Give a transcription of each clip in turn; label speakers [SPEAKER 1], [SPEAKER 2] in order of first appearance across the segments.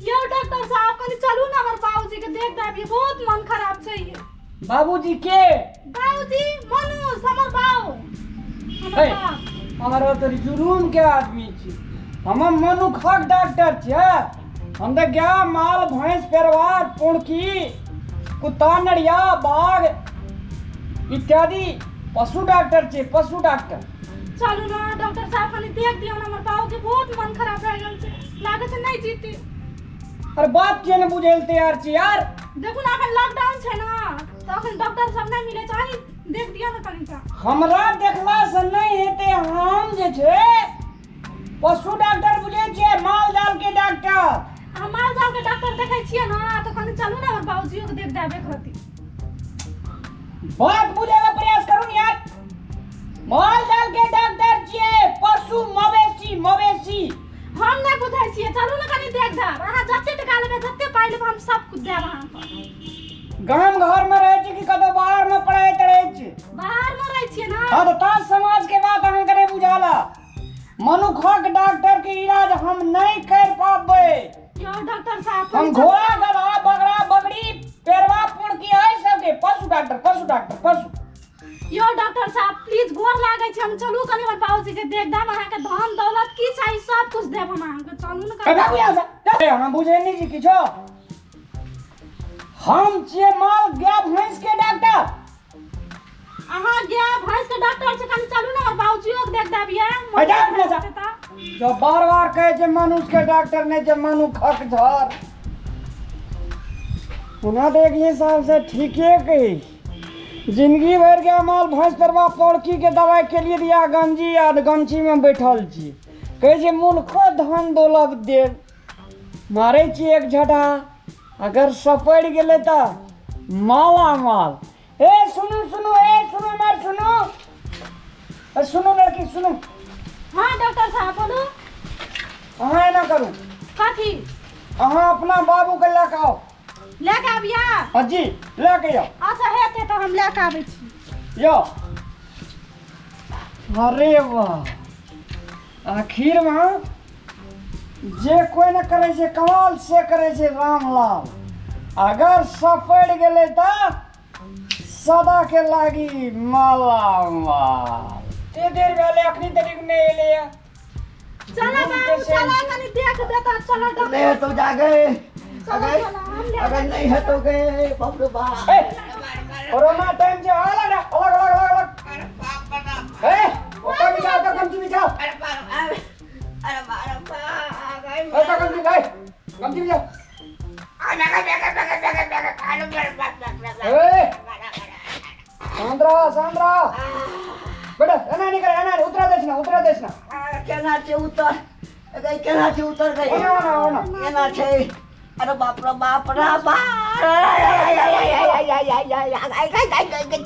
[SPEAKER 1] यो doctor साहब कनी चलू ना हमर बाबूजी के देख दाबी बहुत मन खराब छै ये।
[SPEAKER 2] बाबूजी के?
[SPEAKER 1] बाबूजी मनुष हमर बाऊ।
[SPEAKER 2] हे हमारा तो जुलूम के आदमी छी। हम मनुखक डॉक्टर छियै। हम तो क्या माल भैंस पेरवार पुणकी कुत्ता नड़िया बाघ इत्यादि पशु डॉक्टर छियै, पशु डॉक्टर।
[SPEAKER 1] चलू ना डॉक्टर साहब कनी देख दियो ना हमर बाऊ के बहुत मन खराब भए गेल छै, लागे छै नहीं जीती।
[SPEAKER 2] अरे बात के न बुझेल तैयार छी यार।
[SPEAKER 1] देखू ना अखन लॉकडाउन छै ना तो अखन डॉक्टर सब नहीं मिले छै, अहीं देख दियो ना कनिका।
[SPEAKER 2] हमरा देखला से नहीं हेते। हम जे छै पशु डॉक्टर बुझे छियै, माल जाल के डॉक्टर।
[SPEAKER 1] हम माल जाल के डॉक्टर देखै छियै ना तो कनी चलू ना हमर बाबूजी के देख दाबे करती।
[SPEAKER 2] बात बुझे का प्रयास करू यार। माल जाल के डॉक्टर छियै, पशु मवेशी मवेशी
[SPEAKER 1] हम नहीं बुझै छियै। चलू ना कनी देख दाब। अहाँ जत्ते टका लेबे जत्ते पाइ लेबे हम सब कुछ देब अहाँके।
[SPEAKER 2] गांव घर में रहे छी कि कतो बाहर में पढ़ाई तड़े छी?
[SPEAKER 1] बाहर में रहै छियै ना।
[SPEAKER 2] हां तो तार समाज के बात अहाँ करे बुझाला। मनुखक डॉक्टर के इलाज हम नहीं कर पाबै।
[SPEAKER 1] यो डॉक्टर साहब
[SPEAKER 2] हम घोड़ा गधा बगड़ा बगड़ी पेरवा पुणकी है सबके पशु डॉक्टर पशु डॉक्टर पशु।
[SPEAKER 1] यो डॉक्टर साहब प्लीज गोर लागै छै, हम चलू कनी हमर बाबूजी के देख दाब। अहाँके धन दौलत की चाही सब कुछ देब हम अहाँके। चलू ना
[SPEAKER 2] कना
[SPEAKER 1] कनी।
[SPEAKER 2] बुझा से हम बुझे नहीं छी किछो। हम छियै माल गाय भैंस के डॉक्टर।
[SPEAKER 1] अहाँ गाय भैंस के डॉक्टर छै, कनी चलू ना हमर बाबूजी के देख दाबिए।
[SPEAKER 2] हटा अपने जा। जो बार बार कहे जे मनुष्य के डॉक्टर नहीं जे मनुखक धर। उना तो एक हिसाब से ठीके कही। जिंदगी भर के माल भैंस परवा पौड़की के दवाई के लिए दिया गंजी या गमछी में बैठल छी। कहे जे मुल्को धन दौलत दे मारे छी एक झटा। अगर सपड़ गेले त माला माल। ए सुनो सुनो ए सुनो मार सुनो। ए सुनो लड़की सुनो।
[SPEAKER 1] हां डॉक्टर साहब बोलू।
[SPEAKER 2] अहाँ एना करू,
[SPEAKER 1] कथी
[SPEAKER 2] अहाँ अपना बाबू के लेके आओ।
[SPEAKER 1] लेके आबिया?
[SPEAKER 2] हाँ जी लेके आओ।
[SPEAKER 1] अच्छा हेते तो हम लेके आबै छी।
[SPEAKER 2] यो अरे वाह, आखिर में जे कोई न करे छै कमाल से करे छै रामलाल। अगर सपड़ गेले त सदा के लागी माला माल। ते देर भेले अखनी तक नहीं एले।
[SPEAKER 1] चला बाबू चला कनी देख देता। चला डॉक्टर
[SPEAKER 3] नहीं तो जा गए।
[SPEAKER 1] चला चला हम ले
[SPEAKER 3] अगर नहीं है तो गए बाप रे बाप।
[SPEAKER 2] कोरोना टाइम से अलग अलग अलग अलग अलग। ए ऊपर भी जाओ तो कमची भी जाओ।
[SPEAKER 3] अरे बाप
[SPEAKER 2] ऐसा कमची गए कमची भी जाओ। ए सांद्रा सांद्रा बेटा एना नहीं करे एना उतरा देना उतरा देना।
[SPEAKER 3] केना छे उतर गई, केना छे उतर गई।
[SPEAKER 2] ओना ओना ओना
[SPEAKER 3] केना छे। अरे बाप रे बाप रे बाप।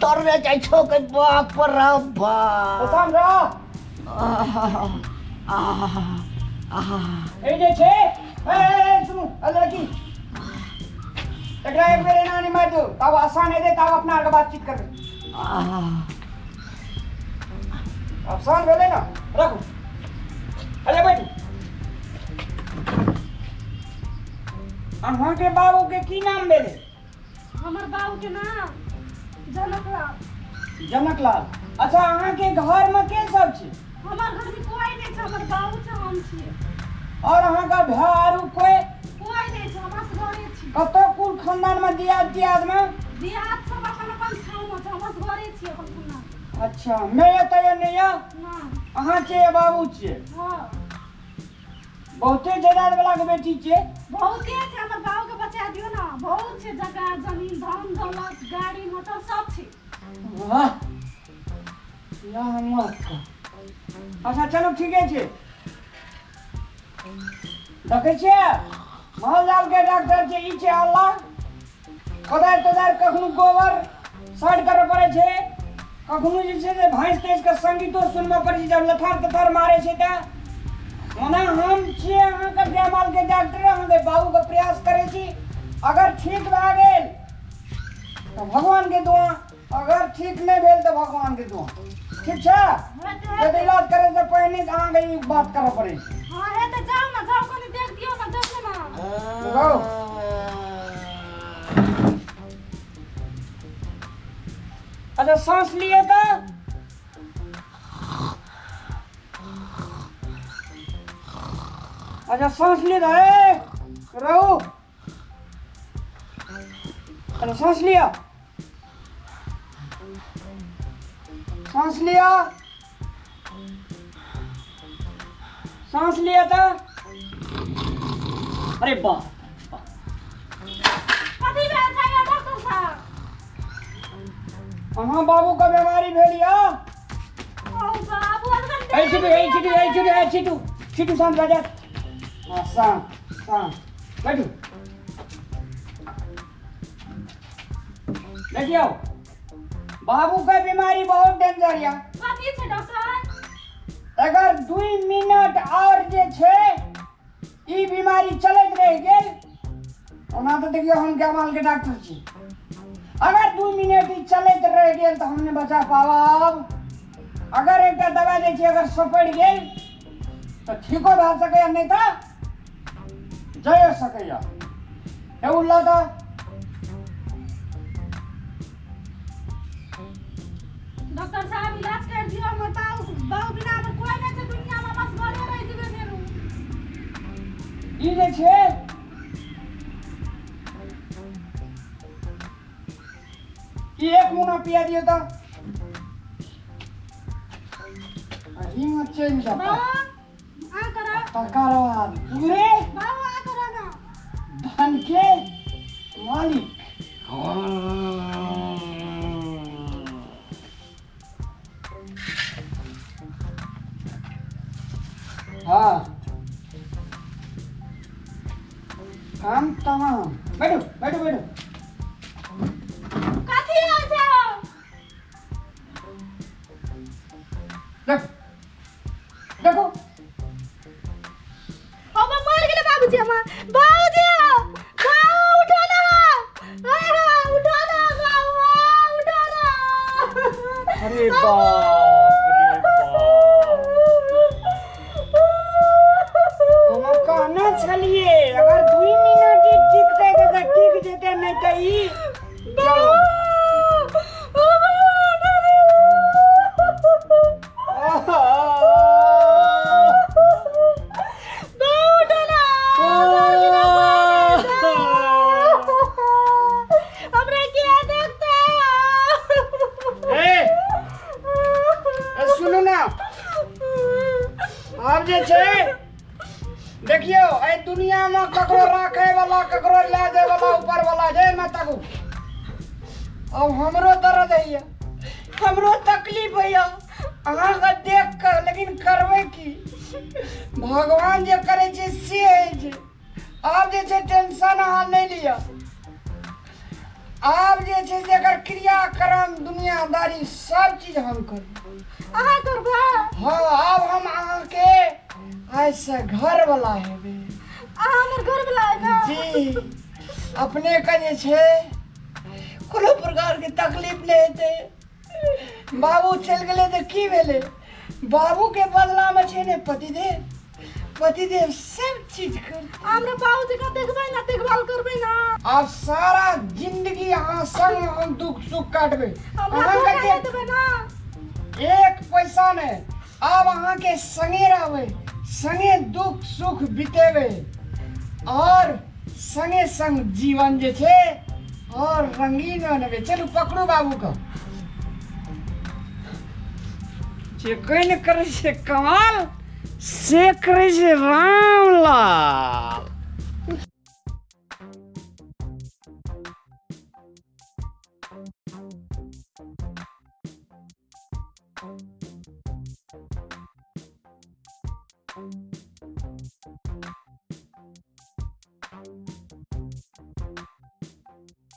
[SPEAKER 3] तोर रे जाय छो के बाप रे बाप।
[SPEAKER 2] सांद्रा ए जे छे ए सुनो लड़की एकरा एक बेर एना नहीं मार दो तब आसान है दे तब अपना आगे बातचीत कर। आसान भेले ना रखो। अरे बैठ। अहाँ के बाबू के की नाम भेले?
[SPEAKER 1] हमर बाबू के नाम जनकलाल।
[SPEAKER 2] जनकलाल। अच्छा अहाँ के घर में के सब छै?
[SPEAKER 1] हमर घर में कोई नहीं छै, हमर बाबू छै हम छियै।
[SPEAKER 2] और अहाँ का भाई आरु कोई
[SPEAKER 1] कोई नहीं छै, हम असगरे छी।
[SPEAKER 2] कतो कुल खानदान में दियाद दियाद में?
[SPEAKER 1] दियाद सब अपन अपन ठाव में छै, हम असगरे छी अपन खाना।
[SPEAKER 2] अच्छा मैं तो ये नहीं है।
[SPEAKER 1] ना
[SPEAKER 2] अहाँ छे बाबू छे?
[SPEAKER 1] हां
[SPEAKER 2] बहुते जयदाद वाला के बेटी छे।
[SPEAKER 1] बहुते छै, हमर बाबू के बचा दियो ना। बहुत छै जगह जमीन धन दौलत गाड़ी मोटर सब छै।
[SPEAKER 2] वाह या मत। अच्छा चलो ठीक है छे। देखे छे माल जाल के डॉक्टर छे ई छे अल्लाह। कोदार तोदार कखनु गोबर साइड करे पड़े छे, कखनु जे छे जे भैंस तेज के संगीतो सुनबे पड़े छे जब लथार तथार मारे छे त। ओना हम छे अहाँ के जयमाल के डॉक्टर अहाँ के बाबू के प्रयास करे छी। अगर ठीक भ गेल तो भगवान के दुआ, अगर ठीक नहीं भेल तो भगवान के दुआ। ठीक छे? यदि इलाज करे से पहले अहाँ के ई बात करे पड़े छे।
[SPEAKER 1] हां हे त जाओ ना, जाओ कनी देख दियो ना, देख ना।
[SPEAKER 2] रुको। अच्छा सांस लिए तो अच्छा सांस लिए तो है रहो। अच्छा सांस लिया सांस लिया सांस लिया था। अरे वाह
[SPEAKER 1] कथी भेल छै यौ डॉक्टर साहब?
[SPEAKER 2] अहाँ बाबू का बीमारी भेलिया।
[SPEAKER 1] ओ बाबू अगर
[SPEAKER 2] ए छिटू छिटू शांत रह जा। हाँ शांत बैठो देखियो बाबू का बीमारी बहुत डेंजर या।
[SPEAKER 1] कथी छै डॉक्टर?
[SPEAKER 2] अगर 2 मिनट और जे छै ई बीमारी चलत रह गेल ओना तो देखियो हम कमाल के डॉक्टर छी। अगर 2 मिनट ही चलत रह गेल तो हमने बचा पाब। अगर एक दवा दे छी अगर सपड़ गेल तो ठीको भए सकैया नहीं तो जय सकैया। ए उल्ला तो
[SPEAKER 1] डॉक्टर साहब इलाज कर दियो हमर बाबू बिना हमर कोई नहीं छै दुनिया में बस घरे रह जेबे फेरू।
[SPEAKER 2] ई जे छै ई एक मुना पिया दियो तो हिम्मत चेंज जाता
[SPEAKER 1] बाबू आ करा
[SPEAKER 2] तकरवाद पूरे
[SPEAKER 1] बाबू आ करा ना।
[SPEAKER 2] धन के मालिक। हाँ काम तमाम बैठो बैठो बैठो।
[SPEAKER 1] कथी हो छै?
[SPEAKER 2] देखो देखो
[SPEAKER 1] अब मर गेले बाबूजी हमर। बाबूजी बाबू उठो ना। उठो ना बाबू उठो ना।
[SPEAKER 2] अरे बाप रे हम कहना छलिए अगर 2 मिनट ही टिकते तो टिक जेते नहीं तो ई चलो सुनो ना अब जे छै देखियो ए दुनिया में ककरो राखे वाला ककरो ले जाए वाला ऊपर वाला जे न तकू। अब हमरो दर्द है हमरो तकलीफ है अहाँ के देख कर लेकिन करबै की भगवान जे करे छै से है छै। अब जे छै टेंशन अहाँ नहीं लिया। अब जे छै जेकर क्रियाक्रम दुनियादारी सब चीज हम करब।
[SPEAKER 1] अहाँ करबा?
[SPEAKER 2] हाँ अब हम अहाँ के ऐसे घर वाला हेबे।
[SPEAKER 1] अहाँ हमर घर वाला है ना?
[SPEAKER 2] जी अपने का जे छै कोनो प्रकार के तकलीफ नहीं हेते। बाबू चल गए तो की भेले बाबू के बदला में छै ने पतिदेव सब चीज कर।
[SPEAKER 1] हमरा बाबूजी का देखबै ना देखभाल करबै ना।
[SPEAKER 2] अब सारा जिंदगी अहाँ संग हम दुख सुख काटबे।
[SPEAKER 1] हमरा
[SPEAKER 2] अहाँ
[SPEAKER 1] धोखा
[SPEAKER 2] के
[SPEAKER 1] नहीं देबै ना।
[SPEAKER 2] एक पैसा नहीं अब अहाँ के संगे रहबे संगे दुख सुख बितेबे और संगे संग जीवन जे छै और रंगीन बनबे। चलू पकड़ू बाबू का जे कहीं न करे से कमाल से करे से रामलाल।